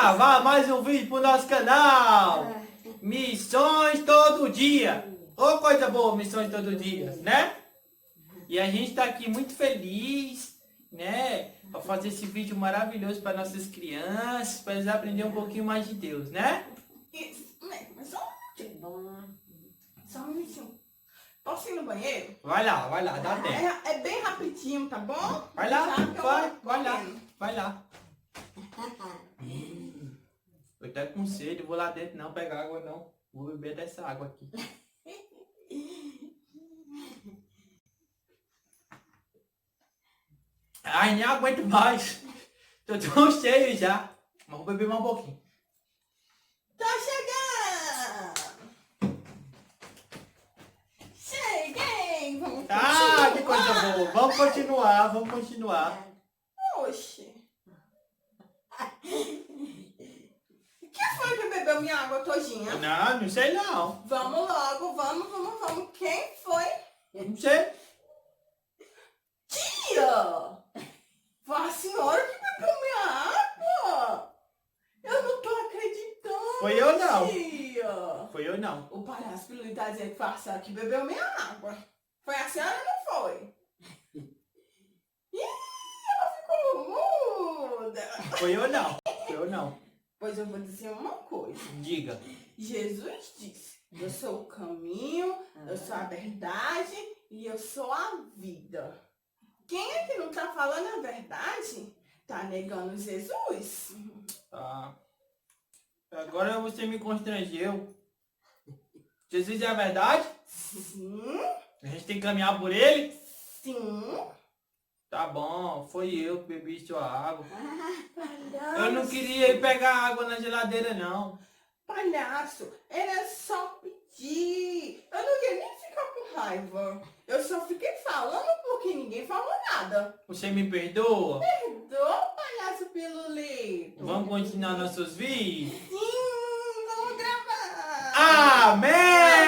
gravar mais um vídeo pro nosso canal. Missões todo dia. Ô, coisa boa, missões todo dia, né? E a gente tá aqui muito feliz, né? Pra fazer esse vídeo maravilhoso para nossas crianças, para eles aprenderem um pouquinho mais de Deus, né? Isso, mas só um minutinho. Só um minutinho. Posso ir no banheiro? Vai lá, dá tempo. É bem rapidinho, tá bom? Vai lá, Já que eu vai vou lá, correndo. vai lá. Eu tô com sede, vou lá dentro não pegar água não. Vou beber dessa água aqui. Ai, nem aguento mais. Tô tão cheio já. Mas vou beber mais um pouquinho. Tô chegando! Cheguei! Vamos Ah, que coisa continuar. boa. Vamos continuar. Oxi. Quem foi que bebeu minha água todinha? Não sei não. Vamos logo, vamos. Quem foi? Não sei. Tia! Foi a senhora que bebeu minha água! Eu não tô acreditando! Foi eu não. Tia! Foi eu não. O palhaço Piluí tá dizendo que foi a senhora que bebeu minha água. Foi a senhora ou não foi? Ih, ela ficou muda! Foi eu não. Pois eu vou dizer uma coisa. Diga. Jesus disse, eu sou o caminho, eu sou a verdade e eu sou a vida. Quem é que não tá falando a verdade, tá negando Jesus. Tá. Agora você me constrangeu. Jesus é a verdade? Sim, A gente tem que caminhar por ele? sim. Tá bom, foi eu que bebi sua água. Palhaço. Eu não queria ir pegar água na geladeira não. Palhaço, era só pedir. Eu não ia nem ficar com raiva. Eu só fiquei falando porque ninguém falou nada. Você me perdoa? Perdoa, palhaço Pilulito. Vamos continuar nossos vídeos? Sim, vamos gravar. Amém!